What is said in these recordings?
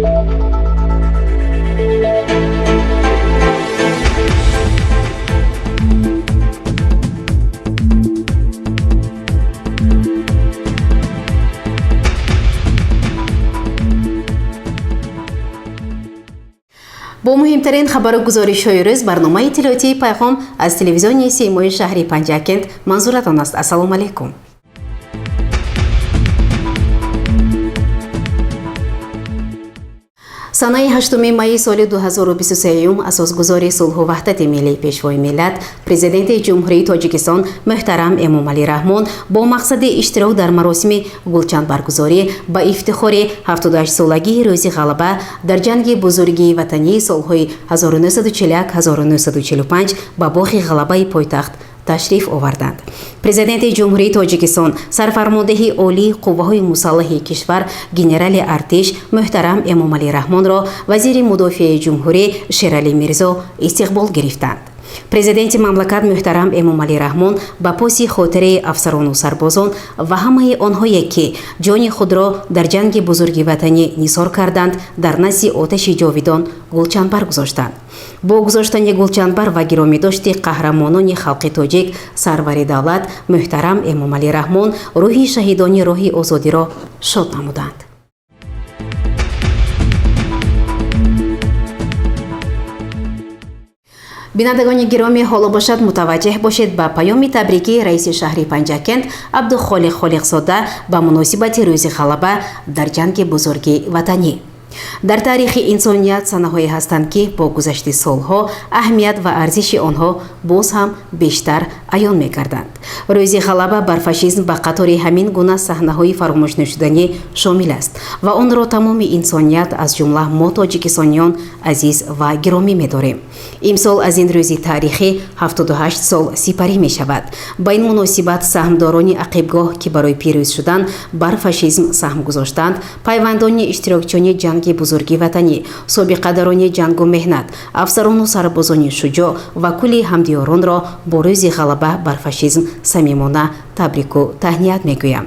бо муҳимтарин хабару гузоришҳои рӯз барномаи иттилоотии пайғом аз телевизиони симои шаҳри Панҷакент манзуратон аст. Ассалому алайкум. санаи 8 майи соли 2023 асосгузори сулҳу ваҳдати миллии пешвои миллат президенти ҷумҳурии Тоҷикистон муҳтарам Эмомалӣ Раҳмон бо мақсади иштирок дар маросими гулчандбаргузорӣ ба ифтихори 78-солагии рӯзи ғалаба дар ҷанги бузургии ватании солҳои 1941-1945 ба боғи ғалабаи пойтахт ташриф оварданд. Президенти ҷумҳурии Тоҷикистон сарфармондеҳи олии қувваҳои мусаллаҳи кишвар генерали артиш муҳтарам Эмомалӣ Раҳмонро вазири мудофиаи ҷумҳурӣ Шералӣ Мирзо истиқбол гирифтанд. президенти мамлакат муҳтарам Эмомалӣ Раҳмон ба поси хотираи афсарону сарбозон ва ҳамаи онҳое ки ҷони худро дар ҷанги бузурги ватанӣ нисор карданд дар назди оташи ҷовидон гулчандбар гузоштанд. бо гузоштани гулчандбар ва гиромидошти қаҳрамонони халқи тоҷик сарвари давлат муҳтарам Эмомалӣ Раҳмон рӯҳи шаҳидони роҳи озодиро шод намуданд. бинандагони гиромӣ, ҳоло бошад мутаваҷҷеҳ бошед ба паёми табрикии раиси шаҳри Панҷакент Абдухолиқ Холиқзода ба муносибати рӯзи ғалаба дар ҷанги бузурги ватанӣ. дар таърихи инсоният санаҳое ҳастанд ки бо гузашти солҳо аҳамият ва арзиши онҳо боз ҳам бештар аён мекарданд. рӯзи ғалаба бар фашизм ба қатори ҳамин гуна саҳнаҳои фаромӯшнашуданӣ шомил аст ва онро тамоми инсоният аз ҷумла мо тоҷикистониён азиз ва гиромӣ медорем. имсол аз ин рӯзи таърихӣ 78 сол сипарӣ мешавад. ба ин муносибат саҳмдорони ақибгоҳ ки барои пирӯз шудан бар фашизм саҳм гузоштанд, пайвандони иштирокчони ҷанги бузурги ватанӣ, собиқадарони ҷангу меҳнат, афсарону сарбозони шуҷоъ ва кулли ҳамдиёронро бо рӯзи ғалаба бар фашизм самимона табрику таҳният мегӯям.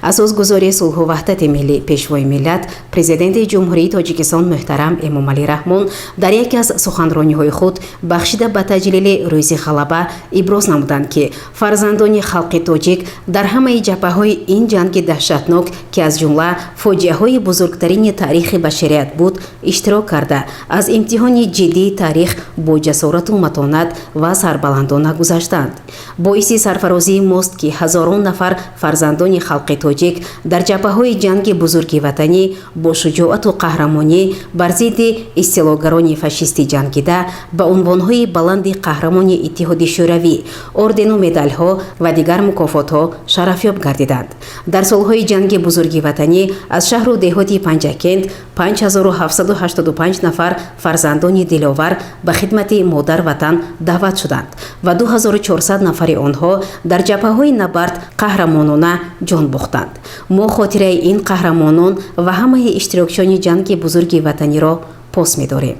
асосгузори сулҳу ваҳдати миллӣ пешвои миллат президенти ҷумҳурии Тоҷикистон муҳтарам Эмомалӣ Раҳмон дар яке аз суханрониҳои худ бахшида ба таҷлили рӯзи ғалаба иброз намуданд ки фарзандони халқи тоҷик дар ҳамаи ҷабҳаҳои ин ҷанги таҳшатнок ки аз ҷумла фоҷиаҳои бузургтарини таърихи башарият буд иштирок карда аз имтиҳони ҷиддии таърих бо ҷасорату матонат ва сарбаландона гузаштанд. боиси сарфарозии мост ки ҳазорон нафар фарзандони халқи тоҷик дар ҷабҳаҳои ҷанги бузурги ватанӣ бо шуҷоату қаҳрамонӣ бар зидди истилогарони фашистӣ ҷангида ба унвонҳои баланди қаҳрамони Иттиҳоди Шӯравӣ, ордену медалҳо ва дигар мукофотҳо шарафёб гардиданд. дар солҳои ҷанги бузурги ватанӣ аз шаҳру деҳоти Панҷакент 5785 нафар фарзандони диловар ба хидмати модар ватан даъват шуданд ва 2400 нафари онҳо дар ҷабҳаҳои набард қаҳрамонона ҷон бохтанд. мо хотираи ин қаҳрамонон ва ҳамаи иштирокчони ҷанги бузурги ватаниро пос медорем.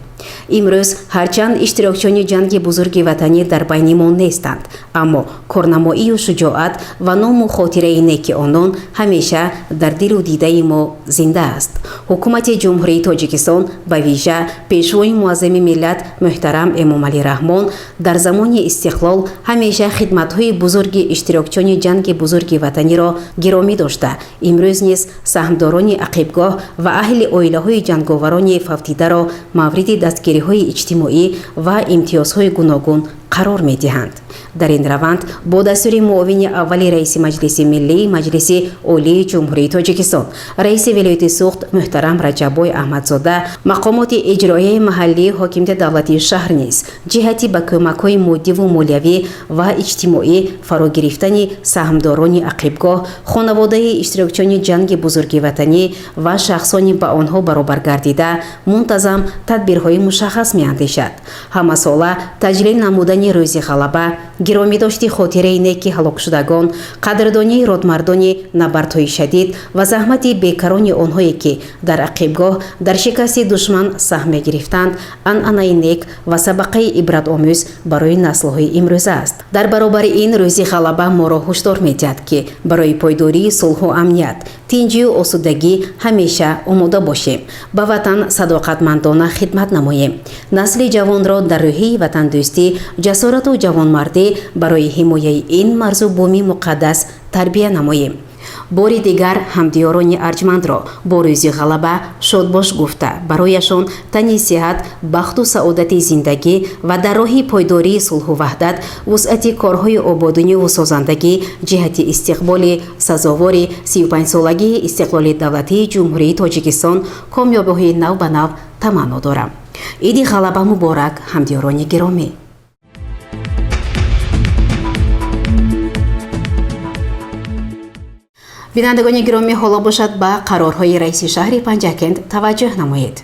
имрӯз ҳарчанд иштирокчони ҷанги бузурги ватанӣ дар байни мо нестанд, аммо корнамоию шуҷоат ва ному хотираи неки онон ҳамеша дар дилу дидаи мо зинда аст. ҳукумати ҷумҳурии Тоҷикистон ба вижа пешвои муаззами миллат муҳтарам Эмомалӣ Раҳмон дар замони истиқлол ҳамеша хидматҳои бузурги иштирокчони ҷанги бузурги ватаниро гиромӣ дошта, имрӯз низ саҳмдорони ақибгоҳ ва аҳли оилаҳои ҷанговарони фавтидаро мавриди дастгириҳои иҷтимоӣ ва имтиёзҳои гуногун қарор медиҳанд. дар ин раванд бо дастури муовини аввали раиси маҷлиси миллии маҷлиси олии ҷумҳурии Тоҷикистон, раиси вилояти Суғд муҳтарам Раҷаббой Аҳмадзода, мақомоти иҷроияи маҳаллии ҳокимияти давлатии шаҳр низ ҷиҳати ба кӯмакҳои моддиву молиявӣ ва иҷтимоӣ фаро гирифтани саҳмдорони ақибгоҳ, хонаводаи иштирокчони ҷанги бузурги ватанӣ ва шахсони ба онҳо баробар гардида мунтазам тадбирҳои мушаххас меандешад. ҳамасола таҷлил намудани рӯзи ғалаба гиромидошти хотираи неки ҳалокшудагон, қадрдонии родмардони набардҳои шадид ва заҳмати бекарони онҳое ки дар ақибгоҳ дар шикасти душман саҳм мегирифтанд анъанаи нек ва сабақаи ибратомӯз барои наслҳои имрӯза аст. дар баробари ин рӯзи ғалаба моро ҳушдор медиҳад ки барои пойдории сулҳу амният, тинҷию осудагӣ ҳамеша омода бошем, ба ватан садоқатмандона хидмат намоем, насли ҷавонро дар рӯҳии ватандӯстӣ, ҷасорату ҷавонмардӣ барои ҳимояи ин марзубуми муқаддас тарбия намоем. бори дигар ҳамдиёрони арҷмандро бо рӯзи ғалаба шодбош гуфта барояшон тани сиҳат, бахту саодати зиндагӣ ва дар роҳи пойдории сулҳу ваҳдат вусъати корҳои ободониву созандагӣ ҷиҳати истиқболи сазовори 35-солагии истиқлоли давлатии ҷумҳурии Тоҷикистон комёбиҳои нав ба нав таманно дорам. иди ғалаба муборак ҳамдиёрони гиромӣ. бинандагони гиромӣ, ҳоло бошад ба қарорҳои раиси шаҳри Панҷакент таваҷҷӯҳ намоед.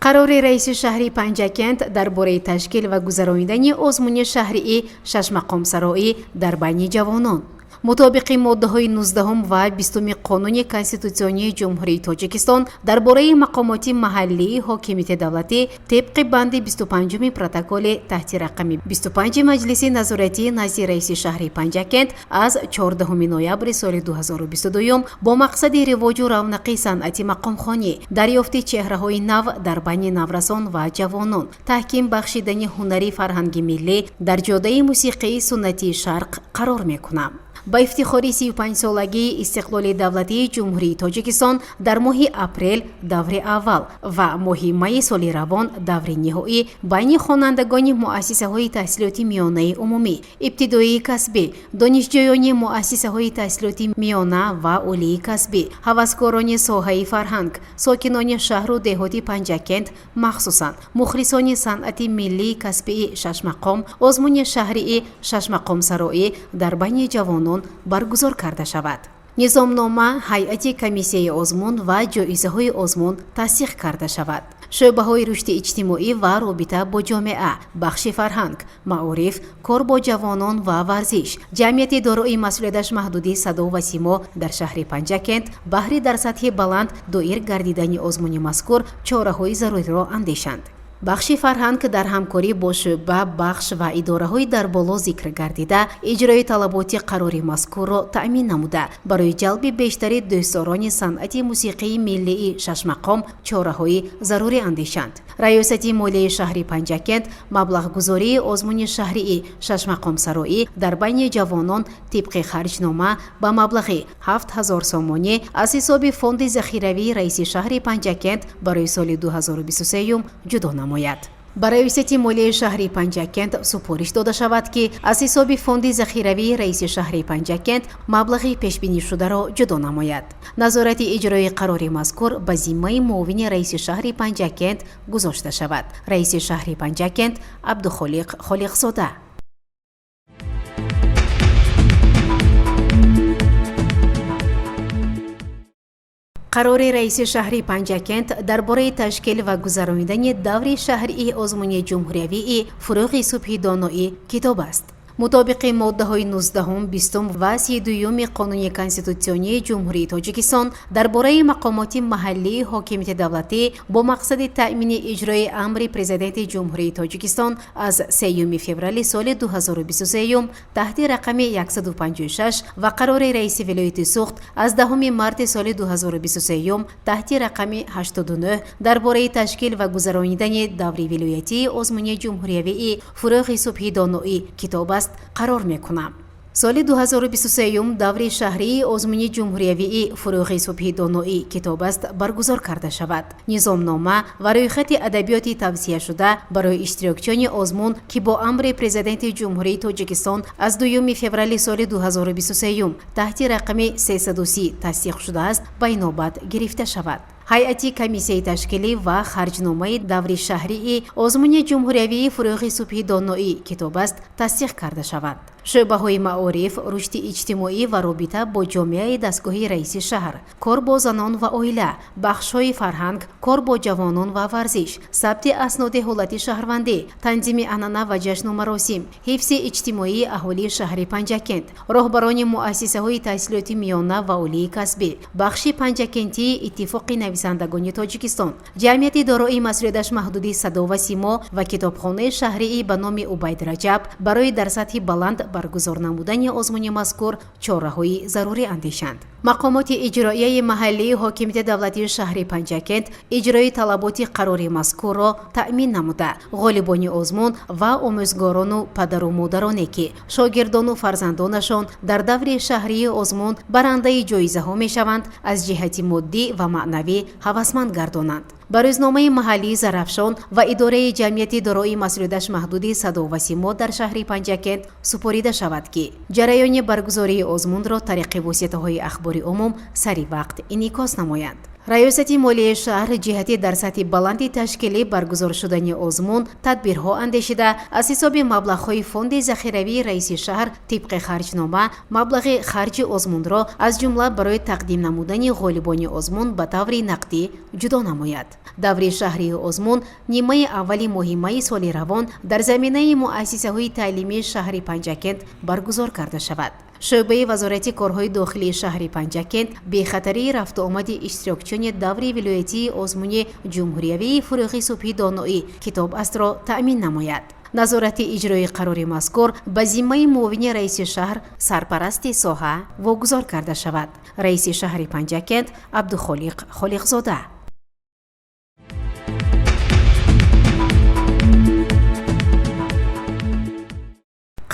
қарори раиси шаҳри Панҷакент дар бораи ташкил ва гузарондани озмуни шаҳрии Шашмақомсароӣ дар байни ҷавонон мутобиқи моддаҳои 19 ва 20 қонуни Конститутсионии Ҷумҳурии Тоҷикистон дар бораи мақомоти маҳаллии ҳокимияти давлатӣ тибқи банди 25 протоколи таҳти рақами 25 маҷлиси назоратии назди раиси шаҳри Панҷакент аз 14 ноябри соли 2022 бо мақсади ривоҷу равнақи санъати мақомхонӣ, дарёфти чеҳраҳои нав дар байни наврасон ва ҷавонон, таҳким бахшидани ҳунари фарҳанги миллӣ дар ҷодаи мусиқии суннатии Шарқ қарор мекунам. ба ифтихори 35-солагии истиқлоли давлатии Ҷумҳурии Тоҷикистон дар моҳи апрел даври аввал ва моҳи майи соли равон даври ниҳоӣ байни хонандагони муассисаҳои таҳсилоти миёнаи умумӣ, ибтидоии касбӣ, донишҷӯёни муассисаҳои таҳсилоти миёна ва олии касбӣ, ҳаваскорони соҳаи фарҳанг, сокинони шаҳру деҳоти Панҷакент, махсусан мухлисони санъати миллии касбии Шашмақом, озмуни шаҳрии Шашмақомсароӣ дар байни ҷавонон баргузор карда шавад. низомнома ҳайати комиссияи озмун ва ҷоизаҳои озмун тасдиқ карда шавад. шӯъбаҳои рушди иҷтимоӣ ва робита бо ҷомеа, бахши фарҳанг, маориф, кор бо ҷавонон ва варзиш, ҷамъияти дорои масъулияташ маҳдуди садо ва симо дар шаҳри Панҷакент баҳри дар сатҳи баланд доир гардидани озмуни мазкур чораҳои заруриро андешанд. бахши фарҳанг дар ҳамкорӣ бо шӯъба, бахш ва идораҳои дар боло зикр гардида иҷрои талаботи қарори мазкурро таъмин намуда барои ҷалби бештари дӯстдорони санъати мусиқии миллии Шашмақом чораҳои зарурӣ андешанд. раёсати молияи шаҳри Панҷакент маблағгузории озмуни шаҳрии Шашмақомсароӣ дар байни ҷавонон тибқи харҷнома ба маблағи 7000 сомонӣ аз ҳисоби фонди захиравии раиси шаҳри Панҷакент барои соли 2023 ҷудо намояд. ба раёсати молияи шаҳри Панҷакент супориш дода шавад ки аз ҳисоби фонди захиравии раиси шаҳри Панҷакент маблағи пешбинишударо ҷудо намояд. назорати иҷрои қарори мазкур ба зиммаи муовини раиси шаҳри Панҷакент гузошта шавад. раиси шаҳри Панҷакент Абдухолиқ Холиқзода. қарори раиси шаҳри Панҷакент дар бораи ташкил ва гузарондани даври шаҳрии озмуни ҷумҳуриявии Фурӯғи Субҳи Доноӣ китоб аст. мутобиқи моддаҳои 19, 20 ва 32 қонуни Конститутсионии Ҷумҳурии Тоҷикистон дар бораи мақомоти маҳаллии ҳокимияти давлатӣ бо мақсади таъмини иҷрои амри президенти Ҷумҳурии Тоҷикистон аз 3 феврали соли 2023 таҳти рақами 156 ва қарори раиси вилояти Суғд аз 10 марти соли 2023 таҳти рақами 89 дар бораи ташкил ва гузарондани даври вилоятии озмуни ҷумҳуриявии Фурӯғи Субҳи Доноӣ китоб аст қарор мекунам. соли 2023 даври шаҳрии озмуни ҷумҳуриявии Фурӯғи Субҳи Доноӣ китоб аст баргузор карда шавад. низомнома ва рӯйхати адабиёти тавсияшуда барои иштирокчиёни озмун ки бо амри президенти Ҷумҳурии Тоҷикистон аз 2 феврали соли 2023 таҳти рақами 330 тасдиқ шудааст ба инобат гирифта шавад. ҳайати комиссияи ташкилӣ ва харҷномаи даври шаҳрии озмуни ҷумҳуриявии Фурӯғи Субҳи Доноӣ китоб аст тасдиқ карда шавад. шӯъбаҳои маориф, рушди иҷтимоӣ ва робита бо ҷомеаи дастгоҳи раиси шаҳр, кор бо занон ва оила, бахшҳои фарҳанг, кор бо ҷавонон ва варзиш, сабти асноди ҳолати шаҳрвандӣ, танзими анъана ва ҷашну маросим, ҳифзи иҷтимоии аҳолии шаҳри Панҷакент, роҳбарони муассисаҳои таҳсилоти миёна ва олии касбӣ, бахши панҷакентии иттифоқи нависандагони Тоҷикистон, ҷамъияти дорои масъулияташ маҳдуди Садо ва Симо ва китобхонаи шаҳрии ба номи Убайд Раҷаб барои дар сатҳи баланд баргузор намудани озмуни мазкур чораҳои зарурӣ андешанд. мақомоти иҷроияи маҳаллии ҳокимияти давлатии шаҳри Панҷакент иҷрои талаботи қарори мазкурро таъмин намуда, ғолибони озмун ва омӯзгорону падару модароне ки шогирдону фарзандонашон дар даври шаҳрии озмун барандаи ҷоизаҳо мешаванд, аз ҷиҳати моддӣ ва маънавӣ ҳавасманд гардонанд. ба рӯзномаи маҳаллии Зарафшон ва идораи ҷамъияти дорои масъулияташ маҳдуди Садо ва Симо дар шаҳри Панҷакент супорида шавад ки ҷараёни баргузории озмунро тариқи воситаҳои ахбори умум саривақт инъикос намоянд. раёсати молияи шаҳр ҷиҳати дар сатҳи баланди ташкилӣ баргузор шудани озмун тадбирҳо андешида, аз ҳисоби маблағҳои фонди захиравии раиси шаҳр тибқи харҷнома маблағи харҷи озмунро аз ҷумла барои тақдим намудани ғолибони озмун ба таври нақдӣ ҷудо намояд. даври шаҳрии озмун нимаи аввали моҳи майи соли равон дар заминаи муассисаҳои таълимии шаҳри Панҷакент баргузор карда шавад. шӯъбаи вазорати корҳои дохилии шаҳри Панҷакент бехатарии рафтуомади иштирокчиёни даври вилоятии озмуни ҷумҳуриявии фурӯғи субҳи доноӣ китоб астро таъмин намояд. назорати иҷрои қарори мазкур ба зиммаи муовини раиси шаҳр сарпарасти соҳа вогузор карда шавад. раиси шаҳри Панҷакент Абдухолиқ Холиқзода.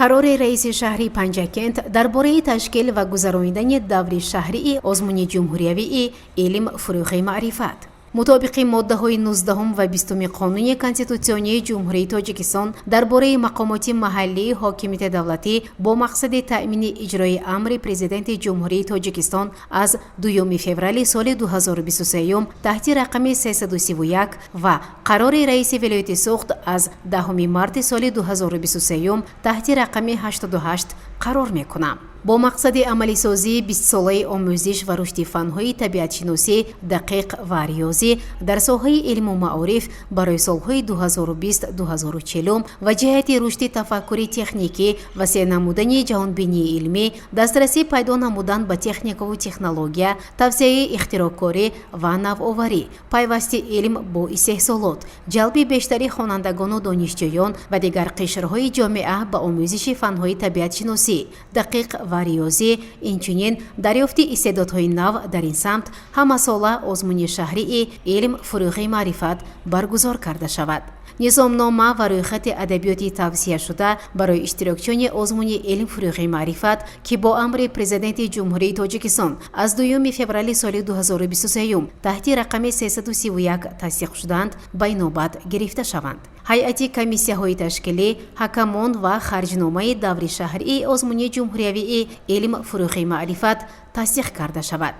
қарори раиси шаҳри Панҷакент дар бораи ташкил ва гузарондани даври шаҳрии озмуни ҷумҳуриявии илм, фурӯғи маърифат. мутобиқи моддаҳои 19 ва 20 қонуни конститутсионии ҷумҳурии Тоҷикистон дар бораи мақомоти маҳаллии ҳокимияти давлатӣ бо мақсади таъмини иҷрои амри президенти ҷумҳурии Тоҷикистон аз 2 феврали соли 2023 таҳти рақами 331 ва қарори раиси вилояти суғд аз 10 марти соли 2023 таҳти рақами 88 қарор мекунам. бо мақсади амалисозии 20-солаи омӯзиш ва рушди фанҳои табиатшиносӣ, дақиқ ва риёзӣ дар соҳаи илму маориф барои солҳои 2020-2040 ва ҷиҳати рушди тафаккури техникӣ, васеъ намудани ҷаҳонбинии илмӣ, дастрасӣ пайдо намудан ба техникаву технология, тавсеяи ихтироъкорӣ ва навоварӣ, пайвасти илм бо истеҳсолот, ҷалби бештари хонандагону донишҷӯён ва дигар қишрҳои ҷомеа ба омӯзиши фанҳои табиатшиносӣ, дақиқ ва риёзӣ, инчунин дарёфти истеъдодҳои нав дар ин самт ҳамасола озмуни шаҳрии илм, фурӯғи маърифат баргузор карда шавад. низомнома ва рӯйхати адабиёти тавсияшуда барои иштирокчиёни озмуни илм, фурӯғи маърифат ки бо амри президенти ҷумҳурии Тоҷикистон аз 2 феврали соли 2023 таҳти рақами 331 тасдиқ шуданд ба инобат гирифта шаванд. ҳайати комиссияҳои ташкилӣ, ҳакамон ва харҷномаи даври шаҳрии озмуни ҷумҳуриявии илм, фурӯғи маърифат тасдиқ карда шавад.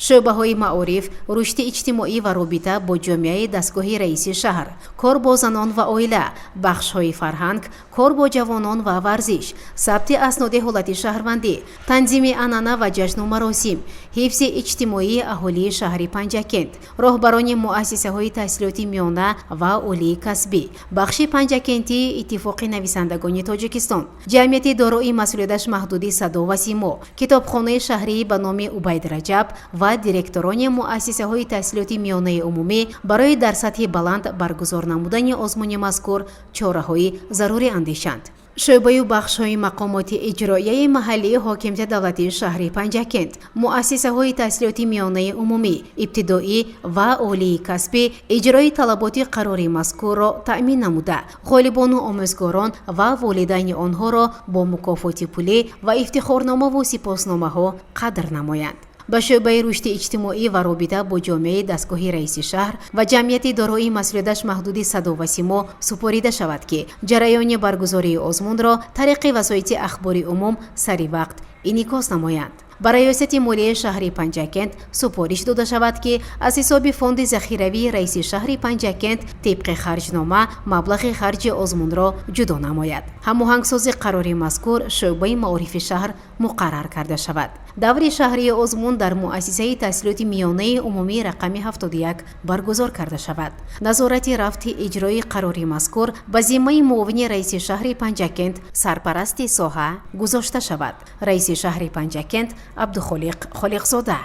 шӯъбаҳои маориф, рушди иҷтимоӣ ва робита бо ҷомеаи дастгоҳи раиси шаҳр, кор бо занон ва оила, бахшҳои фарҳанг, кор бо ҷавонон ва варзиш, сабти асноди ҳолати шаҳрвандӣ, танзими анъана ва ҷашну маросим, ҳифзи иҷтимоии аҳолии шаҳри Панҷакент, роҳбарони муассисаҳои таҳсилоти миёна ва олии касбӣ, бахши панҷакентии иттифоқи нависандагони Тоҷикистон, ҷамъияти дорои масъулияташ маҳдуди Садо ва Симо, китобхонаи шаҳрии ба номи Убайд Раҷаб ва директорони муассисаҳои таҳсилоти миёнаи умумӣ барои дар сатҳи баланд баргузор намудани озмуни мазкур чораҳои зарурӣ андешанд. шӯъбаю бахшҳои мақомоти иҷроияи маҳаллии ҳокимияти давлатии шаҳри Панҷакент, муассисаҳои таҳсилоти миёнаи умумӣ, ибтидоӣ ва олии касбӣ иҷрои талаботи қарори мазкурро таъмин намуда, ғолибону омӯзгорон ва волидайни онҳоро бо мукофоти пулӣ ва ифтихорномаву сипосномаҳо қадр намоянд. ба шӯъбаи рушди иҷтимоӣ ва робита бо ҷомеаи дастгоҳи раиси шаҳр ва ҷамъияти дорои масъулияташ маҳдуди Садо ва Симо супорида шавад ки ҷараёни баргузории озмунро тариқи васоити ахбори умум саривақт инъикос намоянд. ба раёсати молияи шаҳри Панҷакент супориш дода шавад ки аз ҳисоби фонди захиравии раиси шаҳри Панҷакент тибқи харҷнома маблағи харҷи озмунро ҷудо намояд. ҳамоҳангсози қарори мазкур шӯъбаи маорифи шаҳр муқаррар карда шавад. даври шаҳрии озмун дар муассисаи таҳсилоти миёнаи умумии рақами 71 баргузор карда шавад. назорати рафти иҷрои қарори мазкур ба зиммаи муовини раиси шаҳри Панҷакент сарпарасти соҳа гузошта шавад. раиси шаҳри Панҷакент Абдухолиқ Холиқзода.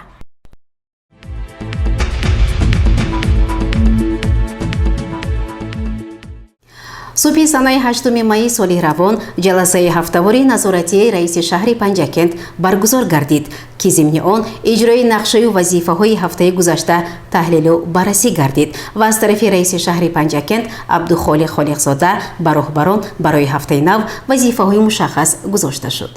субҳи санаи 8 майи соли равон ҷаласаи ҳафтавори назоратии раиси шаҳри Панҷакент баргузор гардид ки зимни он иҷрои нақшаю вазифаҳои ҳафтаи гузашта таҳлилу баррасӣ гардид ва аз тарафи раиси шаҳри Панҷакент Абдухолиқ Холиқзода ба роҳбарон барои ҳафтаи нав вазифаҳои мушаххас гузошта шуд.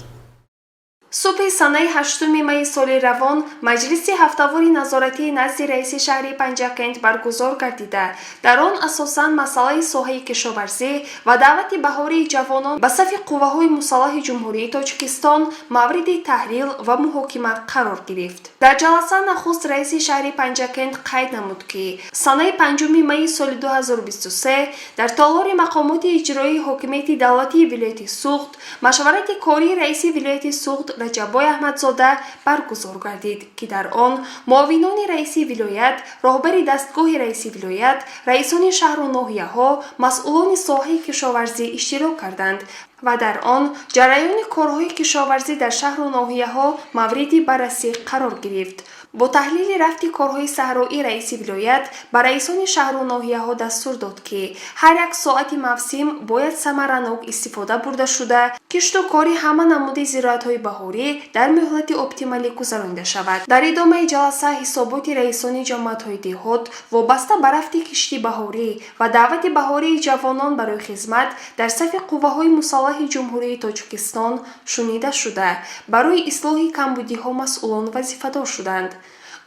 субҳи санаи 8 майи соли равон маҷлиси ҳафтавори назоратии назди раиси шаҳри Панҷакент баргузор гардида дар он асосан масъалаи соҳаи кишоварзӣ ва даъвати баҳории ҷавонон ба сафи қувваҳои мусаллаҳи ҷумҳурии Тоҷикистон мавриди таҳлил ва муҳокима қарор гирифт. дар ҷаласа нахуст раиси шаҳри Панҷакент қайд намуд ки санаи 5 майи соли 2023 дар толори мақомоти иҷроии ҳокимияти давлатии вилояти Суғд машварати кории раиси вилояти Суғд Раҷаббой Аҳмадзода баргузор гардид ки дар он муовинони раиси вилоят, роҳбари дастгоҳи раиси вилоят, раисони шаҳру ноҳияҳо, масъулони соҳаи кишоварзӣ иштирок карданд ва дар он ҷараёни корҳои кишоварзӣ дар шаҳру ноҳияҳо мавриди баррасӣ қарор гирифт. бо таҳлили рафти корҳои саҳроӣ раиси вилоят ба раисони шаҳру ноҳияҳо дастур дод ки ҳар як соати мавсим бояд самаранок истифода бурда шуда кишту кори ҳама намуди зироатҳои баҳорӣ дар муҳлати оптималӣ гузаронида шавад. дар идомаи ҷаласа ҳисоботи раисони ҷамоатҳои деҳот вобаста ба рафти кишти баҳорӣ ва даъвати баҳории ҷавонон барои хизмат дар сафи қувваҳои мусаллаҳи ҷумҳурии Тоҷикистон шунида шуда барои ислоҳи камбудиҳо масъулон вазифадор шуданд.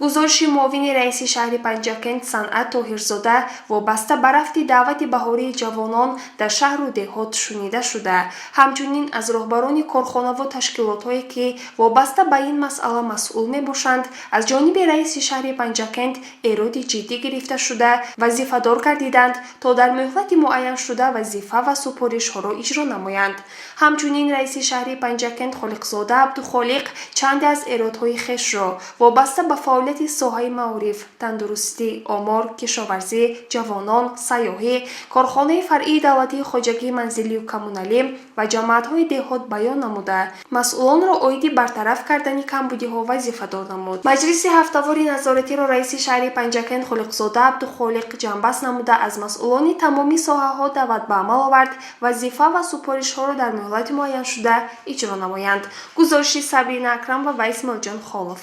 гузориши муовини раиси шаҳри Панҷакент Санъат Тоҳирзода вобаста ба рафти даъвати баҳории ҷавонон дар шаҳру деҳот шунида шуда, ҳамчунин аз роҳбарони корхонаву ташкилотҳое ки вобаста ба ин масъала масъул мебошанд аз ҷониби раиси шаҳри Панҷакент эроди ҷиддӣ гирифта шуда вазифадор гардиданд то дар муҳлати муайян шуда вазифа ва супоришҳоро иҷро намоянд. ҳамчунин раиси шаҳри Панҷакент Холиқзода Абдухолиқ чанде аз эродҳои хешро вобаста ба фаъолияти соҳаи маориф, тандурустӣ, омор, кишоварзӣ, ҷавонон, сайёҳӣ, корхонаи фаръии давлатии хоҷагии манзилию коммуналӣ ва ҷамоатҳои деҳот баён намуда масъулонро оиди бартараф кардани камбудиҳо вазифадор намуд. маҷлиси ҳафтавори назоратиро раиси шаҳри Панҷакент Холиқзода Абдухолиқ ҷанбаст намуда аз масъулони тамоми соҳаҳо даъват ба амал овард вазифа ва супоришҳоро дар муҳлати муайяншуда иҷро намоянд. гузориши Сабрина Акрам ва Вайс Милҷон Холов.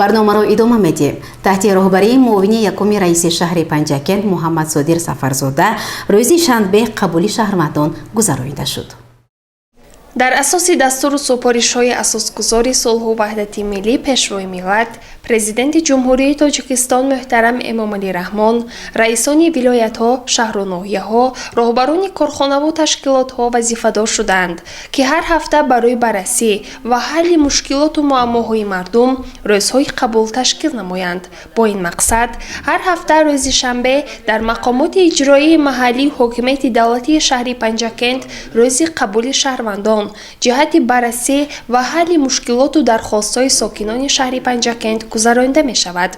барномаро идома медиҳем. таҳти роҳбарии муовини якуми раиси шаҳри Панҷакент Муҳаммад Содир Сафарзода рӯзи шанбе қабули шаҳрвандон гузаронида шуд. дар асоси дастуру супоришҳои асосгузори сулҳу ваҳдати миллӣ пешвои миллат президенти ҷумҳурии Тоҷикистон муҳтарам Эмомалӣ Раҳмон, раисони вилоятҳо, шаҳру ноҳияҳо, роҳбарони корхонаву ташкилотҳо вазифадор шуданд ки ҳар ҳафта барои баррасӣ ва ҳалли мушкилоту муаммоҳои мардум рӯзҳои қабул ташкил намоянд. бо ин мақсад ҳар ҳафта рӯзи шанбе дар мақомоти иҷроии маҳаллии ҳокимияти давлатии шаҳри Панҷакент рӯзи қабули шаҳрвандон ҷиҳати баррасӣ ва ҳалли мушкилоту дархостҳои сокинони шаҳри Панҷакент гузаронида мешавад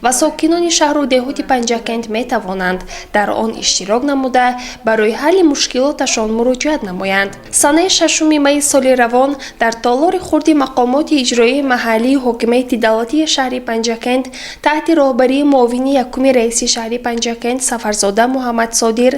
ва сокинони шаҳру деҳоти Панҷакент метавонанд дар он иштирок намуда барои ҳалли мушкилоташон муроҷиат намоянд. санаи 6 майи соли равон дар толори хурди мақомоти иҷроии маҳаллии ҳокимияти давлатии шаҳри Панҷакент таҳти роҳбарии муовини якуми раиси шаҳри Панҷакент Сафарзода Муҳаммад Содир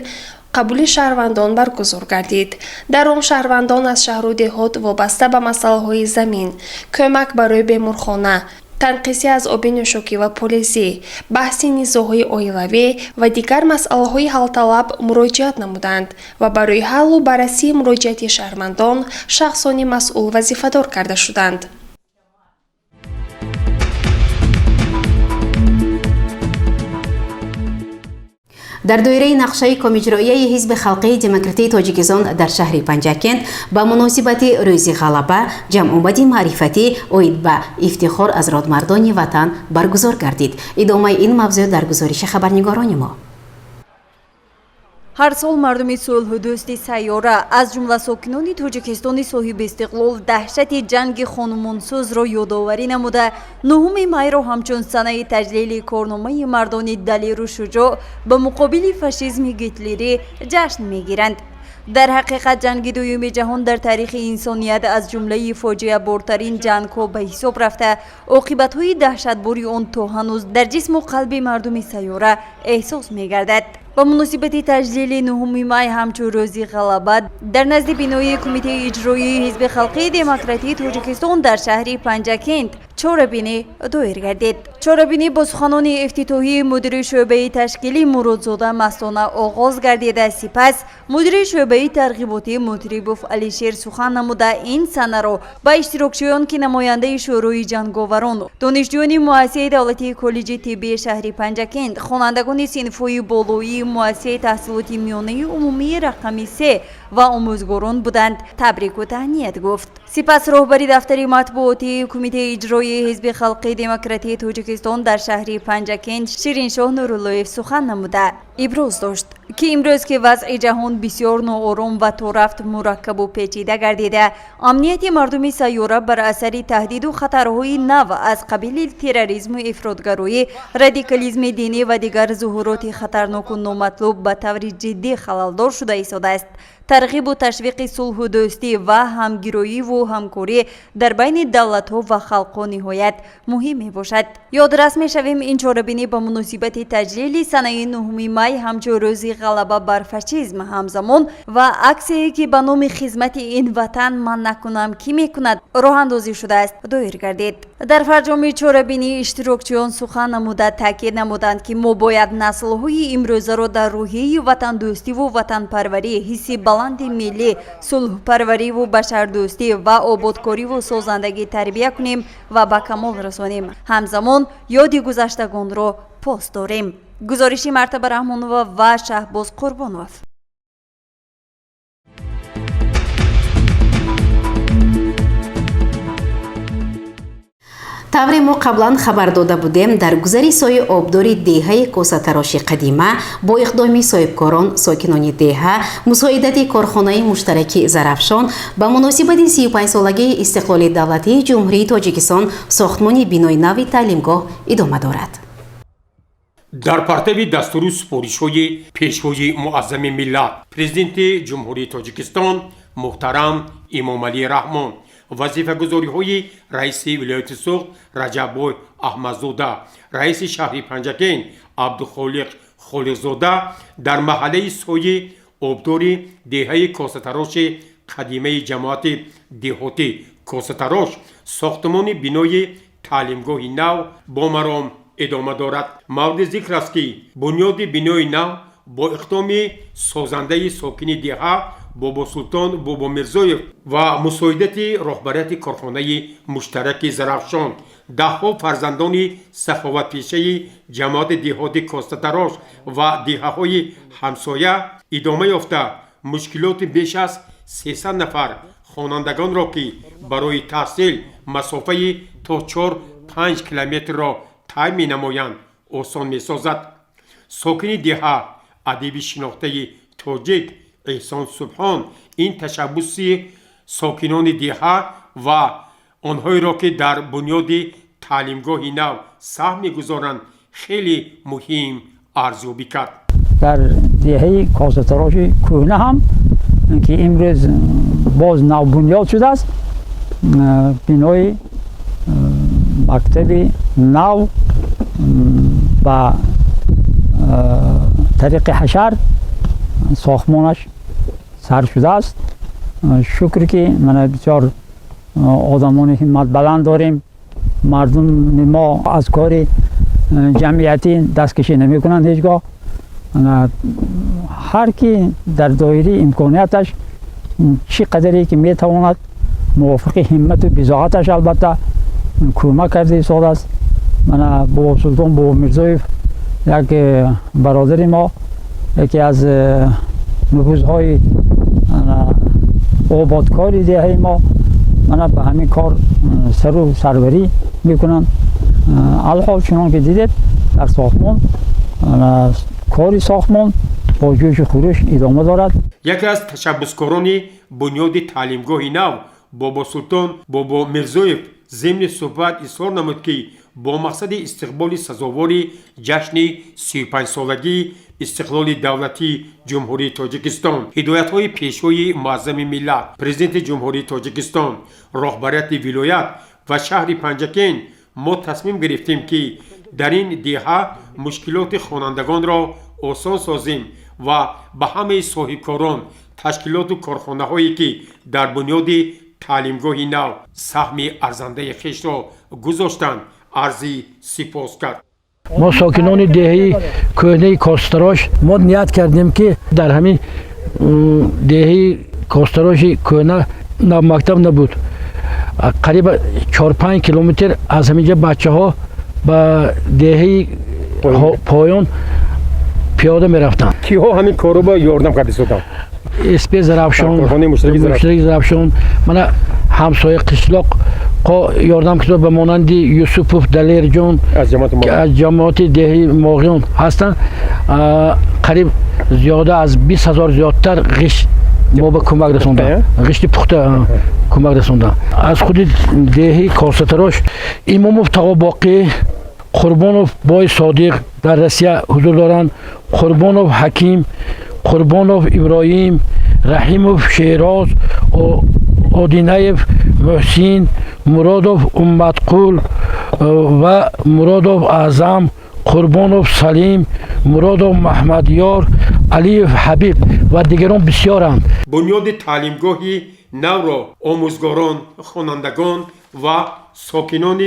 қабули шаҳрвандон баргузор гардид. дар он шаҳрвандон аз шаҳру деҳот вобаста ба масъалаҳои замин, кӯмак барои беморхона, танқисӣ аз оби нӯшокӣ ва полизӣ, баҳси низоъҳои оилавӣ ва дигар масъалаҳои ҳалталаб муроҷиат намуданд ва барои ҳаллу баррасии муроҷиати шаҳрвандон шахсони масъул вазифадор карда шуданд. дар доираи нақшаи комиҷроияи ҳизби халқии демократии тоҷикистон дар шаҳри панҷакент ба муносибати рӯзи ғалаба ҷамъомади маърифатӣ оид ба ифтихор аз родмардони ватан баргузор гардид. идомаи ин мавзӯъ дар гузориши хабарнигорони мо. ҳар сол мардуми сулҳудӯсти сайёра аз ҷумла сокинони тоҷикистони соҳиби истиқлол даҳшати ҷанги хонумонсӯзро ёдоварӣ намуда 9 майро ҳамчун санаи таҷлили корномаи мардони далеру шуҷоъ ба муқобили фашизми гитлерӣ ҷашн мегиранд. дар ҳақиқат ҷанги дуюми ҷаҳон дар тарихи инсоният аз ҷумлаи фоҷиабортарин ҷангҳо ба ҳисоб рафта, оқибатҳои даҳшатбори он то ҳанӯз дар ҷисму қалби мардуми сайёра эҳсос мегардад. ба муносибати таҷлили 9 май ҳамчун рӯзи ғалаба дар назди бинои кумитаи иҷроии ҳизби халқии демократии тоҷикистон дар шаҳри панҷакент чорабинӣ доир гардид. чорабинӣ бо суханони ифтитоҳии мудири шӯъбаи ташкилӣ Муродзода Мастона оғоз гардида, сипас мудири шӯъбаи тарғиботӣ Мутрибов Алишер сухан намуда ин санаро ба иштирокчиён ки намояндаи шӯрои ҷанговарон, донишҷӯёни муассисаи давлатии коллеҷи тиббии шаҳри Панҷакент, хонандагони синфҳои болоии муассисаи таҳсилоти миёнаи умумии рақами 3 ва омӯзгорон буданд, табрику таҳният гуфт. сипас роҳбари дафтари матбуотии кумитаи иҷроии ҳизби халқии демократии тоҷикистон дар шаҳри Панҷакент Шириншоҳ Нуруллоев сухан намуда иброз дошт ки имрӯз ки вазъи ҷаҳон бисёр ноором ва то рафт мураккабу печида гардида, амнияти мардуми сайёра бар асари таҳдиду хатарҳои нав аз қабили терроризму ифротгароӣ, радикализми динӣ ва дигар зуҳуроти хатарноку номатлуб ба таври ҷиддӣ халалдор шуда истодааст. тарғибу ташвиқи сулҳу дӯстӣ ва ҳамгироиву ҳамкорӣ дар байни давлатҳо ва халқҳо ниҳоят муҳим мебошад. ёдрас мешавем ин чорабинӣ ба муносибати таҷлили санаи 9 май ҳамчун рӯзи ғалаба бар фашизм ҳамзамон ва аксие ки ба номи хизмати ин ватан ман накунам ки мекунад роҳандозӣ шудааст доир гардид. дар фарҷоми чорабинӣ иштирокчиён сухан намуда таъкид намуданд ки мо бояд наслҳои имрӯзаро дар рӯҳияи ватандӯстиву ватанпарварӣ, ҳисси баланди миллӣ, сулҳпарвариву башардӯстӣ ва ободкориву созандагӣ тарбия кунем ва ба камол расонем. ҳамзамон ёди гузаштагонро пос дорем. гузориши Мартаба Раҳмонова ва Шаҳбоз Қурбонов. тавре мо қаблан хабар дода будем, дар гузари сои обдори деҳаи косатароши қадима бо иқдоми соҳибкорон сокинони деҳа мусоидати корхонаи муштараки Зарафшон ба муносибати 35-солагии истиқлоли давлатии ҷумҳурии Тоҷикистон сохтмони бинои нави таълимгоҳ идома дорад. дар партави дастуру супоришҳои пешвои муаззами миллат президенти ҷумҳурии Тоҷикистон муҳтарам Имомалӣ Раҳмон, вазифагузориҳои раиси вилояти Суғд Раҷаббой Аҳмадзода, раиси шаҳри Панҷакент Абдухолиқ Холиқзода дар маҳаллаи сои обдори деҳаи косатароши қадимаи ҷамоати деҳотӣ Косатарош сохтмони бинои таълимгоҳи нав бо маром идома дорад. мавриди зикр аст ки бунёди бинои нав бо иқдоми созандаи сокини деҳа Бобосултон Бобомирзоев ва мусоидати роҳбарияти корхонаи муштараки Зарафшон даҳҳо фарзандони саховатпешаи ҷамоати деҳоти Косатарош ва деҳаҳои ҳамсоя идома ёфта мушкилоти беш аз 300 нафар хонандагонро ки барои таҳсил масофаи то 4-5 километрро тай менамоянд осон месозад. сокини деҳа адиби шинохтаи тоҷик Эҳсон Субҳон ин ташаббуси сокинони деҳа ва онҳоеро ки дар бунёди таълимгоҳи нав саҳм мегузоранд хеле муҳим арзёбӣ кард. дар деҳаи Косатароши кӯҳна ҳам ки имрӯз боз навбунёд шудааст, бинои мактаби нав ба тариқи ҳашар сохтмонаш сар шудааст. шукр ки мана бисёр одамони ҳимматбаланд дорем. мардуми мо аз кори ҷамъиятӣ дасткашӣ намекунанд ҳеҷ гоҳ. ҳар ки дар доираи имконияташ чӣ қадаре ки метавонад мувофиқи ҳиммату бизоаташ албатта кӯмак карда истодааст. мана Бобосултон Бобомирзоев як бародари мо یکی از نفوذهای آبادکاری دهه ما من به همین کار سر و سروری میکنن. الحال چنان که دیدید در ساختمان کاری ساختمان با جوش خروش ادامه دارد. یکی از تشبسکاران بنیاد تعلیمگاه نو بابا سلطان بابا مرزویف ضمن صحبت اظهار نمود که با مقصد استقبال سزاوار جشن 35 سالگی استقلال دولتی جمهوری تاجیکستان، هدایت‌های پیشوای معظم ملت، پرزیدنت جمهوری تاجیکستان، راهبریت ولایت و شهر پنجکن ما تصمیم گرفتیم که در این دهه مشکلات خوانندگان را آسان سازیم و به همه صاحبکاران، تشکیلات و کارخانه‌هایی که در بنیاد تعلیمگاه نو سهم ارزنده خویش را گذاشتند عرض سپاس کرد. ما ساکنان دهه کهنه کاستراش ما نیت کردیم که در همین دهه کاستراش کهنه مکتب نبود. قریب 4-5 کیلومتر از همینجا بچه ها به دهه پایان پیاده می رفتن. کیها همین کارو با یاردم کرده سودن؟ اسپی زرافشان، مشترک زرافشان، من همسایه قشلاق یاردم کرده به مانند یوسفوف دلیر جان که از جماعت دهی ماغیان هستند. قریب زیاده از 20,000 زیادتر غش ما به کمک رسوندن، غشت پخته کمک رسوندن. از خود دهی کاستراش اماموف تقاباقی، قربانوف بای صادق در روسیه حضور دارند، قربانوف حکیم، قربانوف ابراهیم، رحیموف شیراز، آدینایف محسین، مرادوف امتقول و مرادوف اعظم، قربانوف سلیم، مرادوف محمدیار، علیف حبیب و دیگران بسیارند. بنیاد تعلیمگاهی نو را آموزگاران، خوانندگان و ساکنان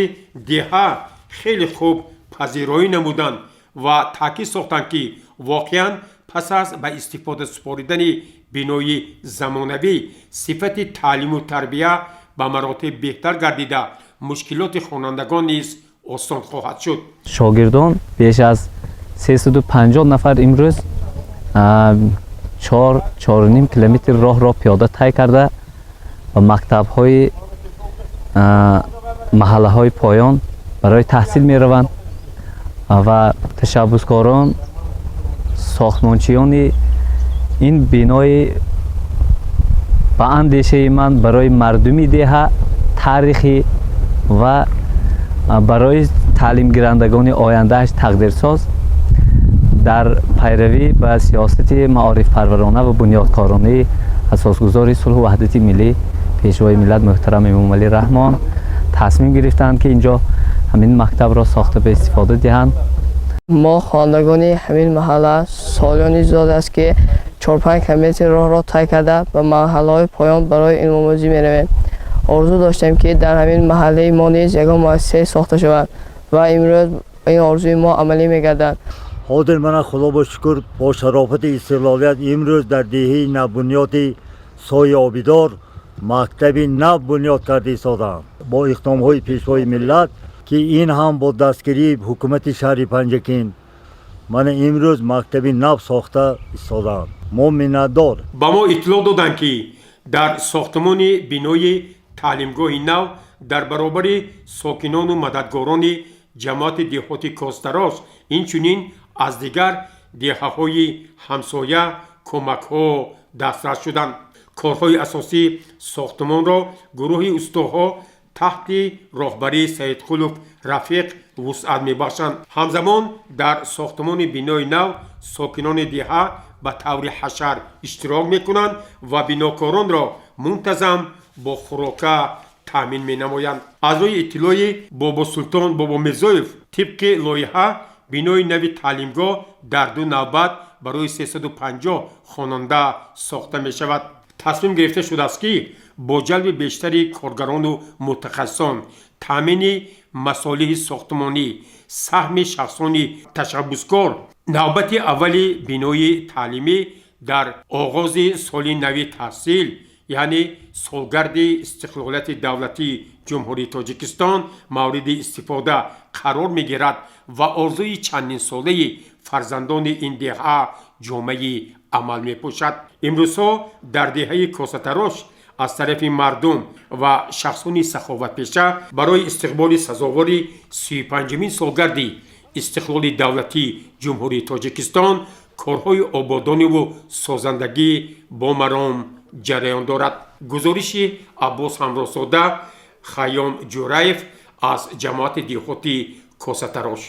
دهه خیلی خوب پذیرایی نمودند و تاکید ساختند که واقعاً پس از به استفاده سپاریدن بنای زمانوی صفت تعلیم و تربیه به مراتب بهتر گردیده مشکلات خوانندگان نیز آسان خواهد شد. شاگردان بیش از 350 نفر امروز 4.5 کیلومتر راه را پیاده طی کرده و مکتب‌های محله‌های پایان برای تحصیل می روند و تشبسکاران، ساختمانچیان این بینای با اندیشه من برای مردمی دهه تاریخی و برای تعلیم گیرندگان آیندهش تقدیرساز در پیروی به سیاست معارف پرورانه و بنیادکارانه اساسگذار صلح و وحدت ملی پیشوای ملت محترم امام علی رحمان تصمیم گرفتند که اینجا همین مکتب را ساخته به استفاده دهند. ما خوانندگان همین محله سالیانی زیاد است که 4-5 کیلومتر راه را طی کرده و محله‌های پایان برای علم آموزی می‌رویم. آرزو داشتیم که در همین محله ما نیز یک مؤسسه ساخته شود و امروز این آرزوی ما عملی می‌گردد. حاضر من خدا با شکر با شرافت استقلالیت امروز در دهه نو بنیاد سایه آبیدار مکتب نو بنیاد کرده ایستادم با اقدام‌های پیشوای ملت که این هم با دستگیری حکومت شهر پنجکن من امروز مکتب نو ساخته ایستادم. ما منتدار. با ما اطلاع دادند که در ساختمان بنای تعلیمگاه نو در برابر ساکنان و مددگاران جماعت دهاتی کاستراش اینچنین از دیگر دهه‌های همسایه کمک‌ها دسترس شدند. کارهای اساسی ساختمان را گروه استاها تحت راهبری سید خلوف رفیق وسعت می‌بخشند. همزمان در ساختمان بنای نو ساکنان دهه به طور حشر اشتراک می‌کنند و بناکاران را منتظم با خوراک تامین می‌نمایند. از روی اطلاع بابا سلطان بابا مرزویف طبق لایحه بنای نو تعلیمگاه در 2 نوبت برای 350 خواننده ساخته می‌شود. تصمیم گرفته شده است که با جلب بیشتری کارگران و متخصصان، تامین مصالح ساختمانی، سهم شخصانی تشبسکار، نوبت اولی بنای تعلیمی در آغاز سال نو تحصیل یعنی سالگرد استقلالیت دولتی جمهوری تاجیکستان مورد استفاده قرار می‌گیرد و آرزوی چندین ساله فرزندان این دهه ҷомеаи амал мепӯшад. Имрӯзҳо дар деҳаи косатарош аз тарафи мардум ва шахсони саховатпеша барои истиқболи сазовори 35-мин солгарди истиқлоли давлатии ҷумҳурии Тоҷикистон корҳои ободониву созандагӣ бо маром ҷараён дорад. гузориши Аббос Ҳамроҳзода, Хайём Ҷураев аз ҷамоати деҳотии Косатарош.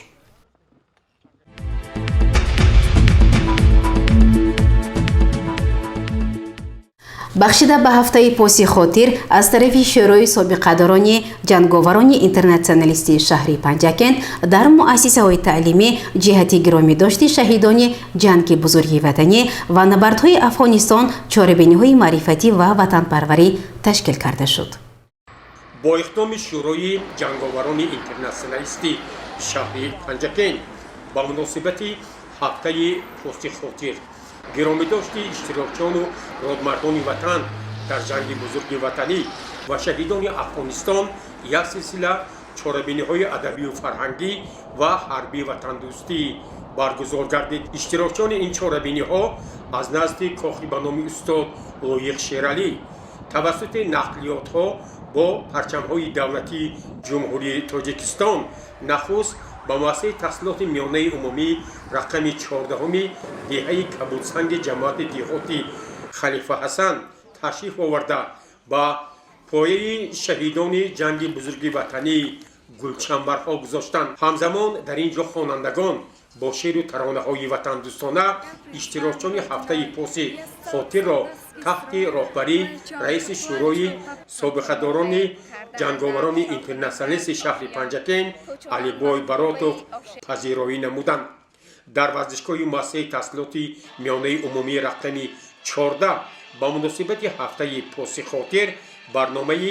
бахшида ба ҳафтаи поси хотир аз тарафи шӯрои собиқадорони ҷанговарони интернатсионалистии шаҳри Панҷакент дар муассисаҳои таълимӣ ҷиҳати гиромидошти шаҳидони ҷанги бузурги ватанӣ ва набардҳои Афғонистон чорабиниҳои маърифатӣ ва ватанпарварӣ ташкил карда шуд. бо иқдоми шӯрои ҷанговарони интернатсионалисти шаҳри Панҷакент ба муносибати ҳафтаи поси хотир гиромидошти иштирокчиону родмардони ватан дар ҷанги бузурги ватанӣ ва шаҳидони Афғонистон як силсила чорабиниҳои адабию фарҳангӣ ва ҳарбӣ ватандӯстӣ баргузор гардид. иштирокчиони ин чорабиниҳо аз назди кохи ба номи устод Лоиқ Шералӣ тавассути нақлиётҳо бо парчамҳои давлатии ҷумҳурии Тоҷикистон нахуст ба муассисаи таҳсилоти миёнаи умумӣ рақами 14-уми деҳаи Кабудсанги ҷамоати деҳоти Халифа Ҳасан ташриф оварда ба пояи шаҳидони ҷанги бузурги ватанӣ гулчанбарҳо гузоштанд. ҳамзамон дар ин ҷо хонандагон бо шеъру таронаҳои ватандӯстона иштирокчони ҳафтаи поси хотирро таҳти роҳбарӣ раиси шӯрои собиқадорони ҷанговарони интернатсионалисти шаҳри Панҷакент Алибой Баротов пазироӣ намуданд. дар варзишгоҳи муассисаи таҳсилоти миёнаи умумии рақами 14 ба муносибати ҳафтаи поси хотир барномаи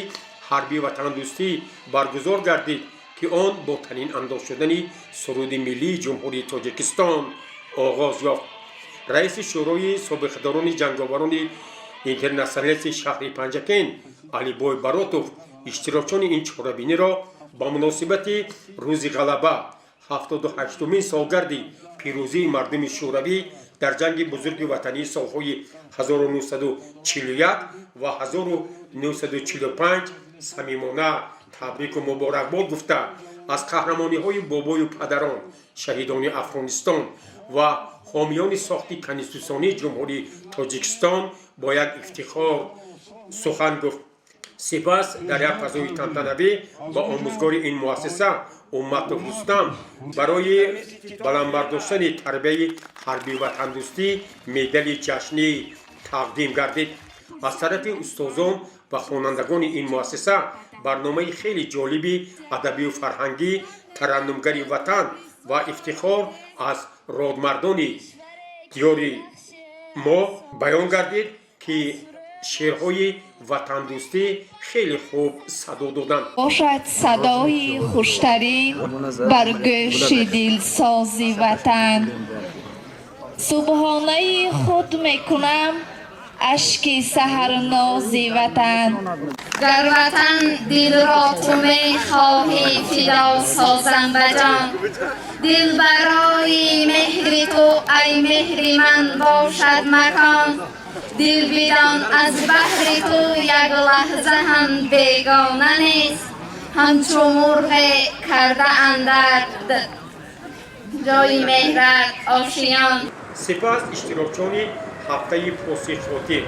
ҳарбӣ ватандӯстӣ баргузор гардид ки он бо танин андоз шудани суруди миллии ҷумҳурии Тоҷикистон оғоз ёфт. раиси шӯрои собиқадорони ҷанговарони интернатсионалисти шаҳри Панҷакент Алибой Баротов иштирокчони ин чорабиниро ба муносибати рӯзи ғалаба 78-мин солгарди пирӯзии мардуми шӯравӣ дар ҷанги бузурги ватании солҳои 1941 ва 1945 самимона табрику муборакбод гуфта аз қаҳрамониҳои бобою падарон шаҳидони Афғонистон ва ҳомиёни сохти конститутсионии ҷумҳурии Тоҷикистон бо як ифтихор сухан гуфт. сипас дар як фазои тантанавӣ ба омӯзгори ин муассиса Умматов Рустам барои баландбардоштани тарбияи ҳарбӣ ватандӯстӣ медали ҷашнӣ тақдим гардид. аз тарафи устозон ва хонандагони ин муассиса барномаи хеле ҷолиби адабию фарҳангӣ тараннумгари ватан ва ифтихор аз родмардони диёри мо баён гардид ки шеърҳои ватандӯстӣ хеле хуб садо доданд. бошад садои хуштарин бар гӯши дилсози ватан. субҳонаи худ мекунам ашки саҳарнози ватан. дар ватан дилро ту мехоҳӣ фидо созам ба ҷон. дил барои меҳри ту ай меҳри ман бошад макон. дил бидон аз баҳри ту як лаҳза ҳам бегона нест. ҳамчу мурғе кардаанд дар ҷои меҳрат ошиён. сипас иштирокчони ҳафтаи поси хотир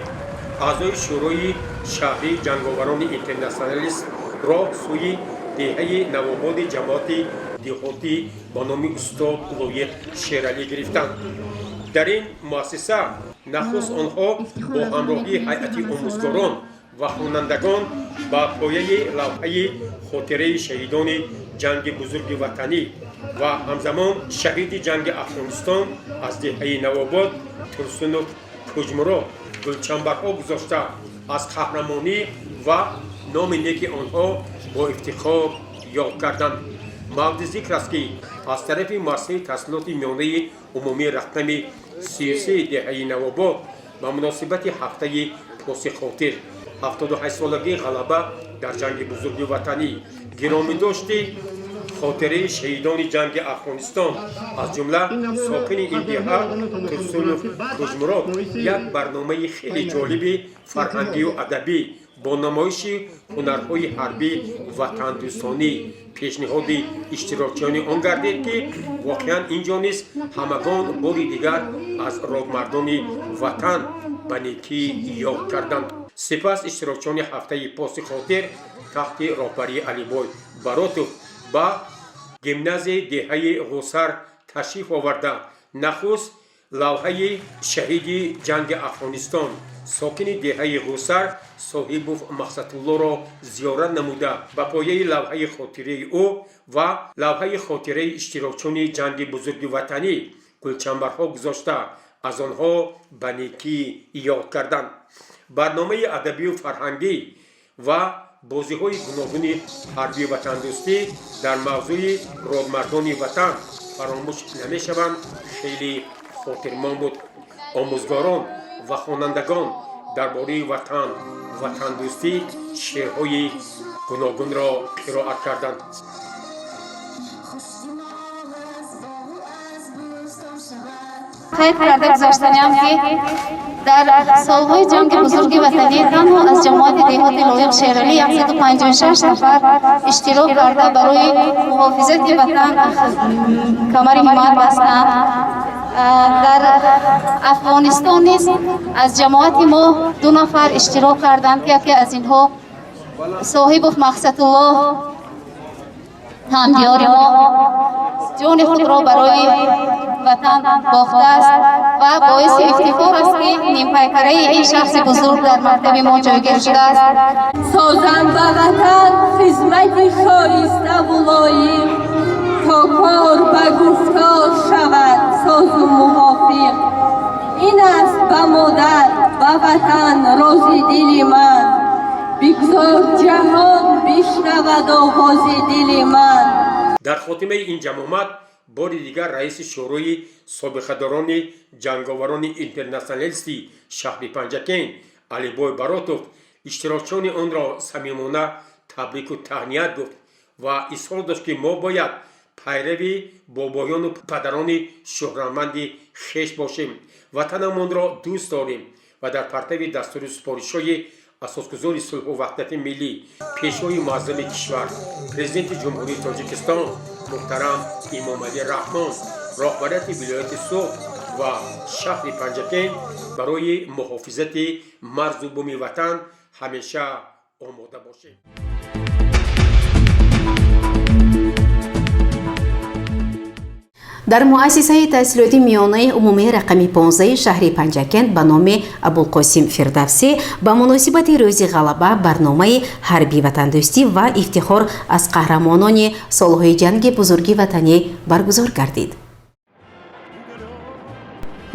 аъзои шӯрои шаҳри ҷанговарони интернатсионалист роҳ сӯи деҳаи навободи ҷамоати деҳотӣ ба номи устод Лоиқ Шералӣ гирифтанд. дар ин муассиса нахуст онҳо бо ҳамроҳии ҳайати омӯзгорон ва хонандагон ба пояи лавҳаи хотираи шаҳидони ҷанги бузурги ватанӣ ва ҳамзамон шаҳиди ҷанги Афғонистон аз деҳаи Навобод Турсунов Куҷмурод гулчанбарҳо гузошта аз қаҳрамонӣ ва номи неки онҳо бо ифтихор ёд карданд. мавди зикр аст ки аз тарафи муассисаи таҳсилоти миёнаи умумии рақами 33 деҳаи Навобод ба муносибати ҳафтаи поси хотир 78-солагии ғалаба дар ҷанги бузурги ватанӣ гиромидошти خاطره شهیدان جنگ افغانستان از جمله ساکن این دهه ترسولوف کجمراد یک برنامه خیلی جالب فرهنگی و ادبی با نمایش هنرهای حربی و تندوستانی پیشنهاد اشتراکیان آن گردید که واقعا اینجا نیز همگان باری دیگر از رادمردان وطن به نیکی یاد کردند. سپس اشتراکیان هفته پاس خاطر تحت راهبری علیبای баротов ба гимназияи деҳаи ғусар ташриф оварда нахуст лавҳаи шаҳиди ҷанги афғонистон сокини деҳаи ғусар соҳибов мақсатуллоро зиёрат намуда ба пояи лавҳаи хотираи ӯ ва лавҳаи хотираи иштирокчони ҷанги бузурги ватанӣ гулчамбарҳо гузошта аз онҳо ба некӣ ёд карданд. барномаи адабию фарҳангӣ ва бозиҳои гуногуни ҳарбӣ ватандӯстӣ дар мавзӯи родмардони ватан фаромӯш намешаванд. хеле хотирмон буд. омӯзгорон ва хонандагон дар бораи ватан ватандӯстӣ шеърҳои гуногунро қироат карданд. خیلی کرده گذاشتنیم که در سالهای جنگ بزرگ وطنی تنها از جماعت دهات لایق شیرالی 156 نفر اشتراک کرده برای محافظت وطن کمر حمایت بستند. در افغانستان نیز از جماعت ما 2 نفر اشتراک کردند که یکی از اینها صاحب مقصد الله همدیار ما جان خود را برای وطن باخته است و باعث افتخار است که نیمپیکره این شخص بزرگ در مکتب ما جایگیر شده است. سازم به وطن خدمت شایسته و لایق تا کار به گفتار شود ساز و موافق. این است به مادر و وطن راز دل من بگذار جهان بشنود آواز دل من. در خاتمه این جمعیت باری دیگر رئیس شورای سابقه‌داران جنگاوران اینترنشنالیستی شهر پنجکین علیبای баротов اشتراکچیان آن را صمیمانه تبریک و تهنیت گفت و اظهار داشت که ما باید پیرو بابایان و پدران شهرتمند خویش باشیم، وطنمان را دوست داریم و در پرتو دستور سپارش‌های اساسگزار صلح و وحدت ملی پیشوای معظم کشور پرزیدنت جمهوری تاجیکستان محترم امامعلی رحمان راهبریت ولایت سوخت و شهر پنجکین برای محافظت مرز و بوم وطن همیشه آماده باشیم. در مؤسسه تحصیلاتی میانه عمومی رقمی 15 شهر پنجکند به نام ابوالقاسم فردوسی به مناسبت روز غلبه برنامه حربی وطندوستی و افتخار از قهرمانان سالهای جنگ بزرگ وطنی برگزار گردید.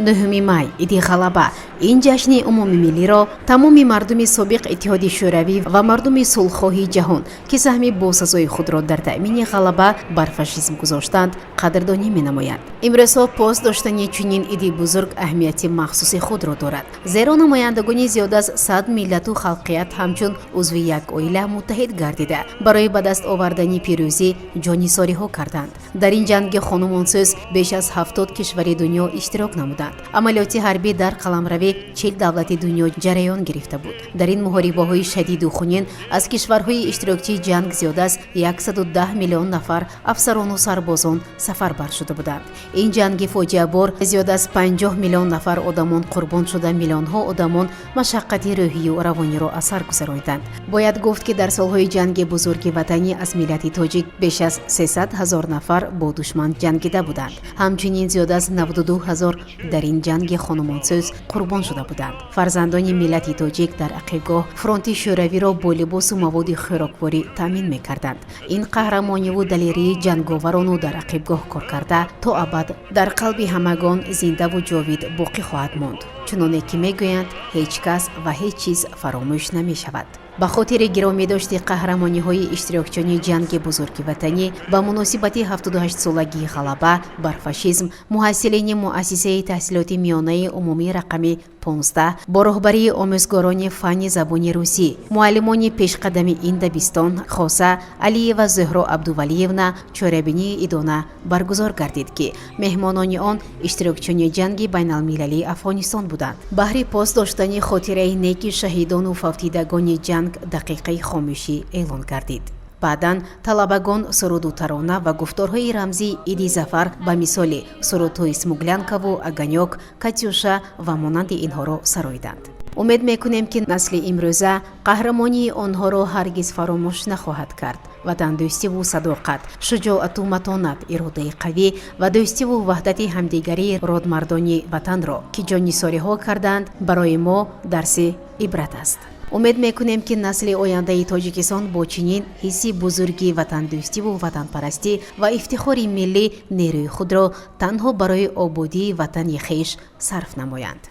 9 май иди ғалаба ин ҷашни умуми миллиро тамоми мардуми собиқ иттиҳоди шӯравӣ ва мардуми сулҳхоҳии ҷаҳон ки саҳми босазои худро дар таъмини ғалаба бар фашизм гузоштанд қадрдонӣ менамоянд. имрӯзҳо пос доштани чунин иди бузург аҳамияти махсуси худро дорад, зеро намояндагони зиёда аз 100 миллату халқият ҳамчун узви як оила муттаҳид гардида барои ба даст овардани пирӯзӣ ҷонисориҳо карданд. дар ин ҷанги хонумонсӯз беш аз 70 кишвари дунё иштирок намуданд. амалиёти ҳарбӣ дар қаламравӣ 40 давлати дунё ҷараён гирифта буд. дар ин муҳорибаҳои шадиду хунин аз кишварҳои иштирокчии ҷанг зиёда аз 110 миллион нафар афсарону сарбозон сафарбар шуда буданд. ин ҷанги фоҷиабор зиёда аз 50 миллион нафар одамон қурбон шуда, миллионҳо одамон машаққати рӯҳию равониро аз сар гузаронданд. бояд гуфт ки дар солҳои ҷанги бузурги ватанӣ аз миллати тоҷик беш аз 300 000 нафар бо душман ҷангида буданд. ҳамчунин зиёда аз 92 000 дар ин ҷанги хонумонсӯз қурбон шуда буданд. фарзандони миллати тоҷик дар ақибгоҳ фронти шӯравиро бо либосу маводи хӯрокворӣ таъмин мекарданд. ин қаҳрамониву далерии ҷанговарону дар ақибгоҳ кор карда то абад дар қалби ҳамагон зиндаву ҷовид боқӣ хоҳад монд. чуноне ки мегӯянд ҳеҷ кас ва ҳеҷ чиз фаромӯш намешавад. ба хотири гиромидошти қаҳрамониҳои иштирокчони ҷанги бузурги ватанӣ ба муносибати 78-солагии ғалаба бар фашизм муҳассилини муассисаи таҳсилоти миёнаи умумии рақами 15 бо роҳбарии омӯзгорони фанни забони русӣ муаллимони пешқадами ин дабистон хоса алиева зӯҳро абдувалиевна чорабинии идона баргузор гардид ки меҳмонони он иштирокчони ҷанги байналмилалии афғонистон буданд. баҳри поз доштани хотираи неки шаҳидону фавтидагони ҷанг дақиқаи хомӯшӣ эълон гардид. баъдан талабагон суруду тарона ва гуфторҳои рамзии иди зафар ба мисоли сурудҳои смуглянкаву аганёк катюша ва монанди инҳоро сароиданд. умед мекунем ки насли имрӯза қаҳрамонии онҳоро ҳаргиз фаромӯш нахоҳад кард. ватандӯстиву садоқат, шуҷоату матонат, иродаи қавӣ ва дӯстиву ваҳдати ҳамдигарии родмардони ватанро ки ҷоннисориҳо карданд барои мо дарси ибрат аст. умед мекунем ки насли ояндаи тоҷикистон бо чунин ҳисси бузурги ватандӯстиву ватанпарастӣ ва ифтихори миллӣ нерӯи худро танҳо барои ободии ватани хеш сарф намоянд.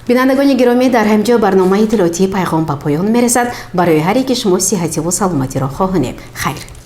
бинандагони гиромӣ, дар ҳамҷо барномаи иттилоотии пайғом ба поён мерасад. барои ҳар яки шумо сиҳативу саломатиро хоҳонем. хайр.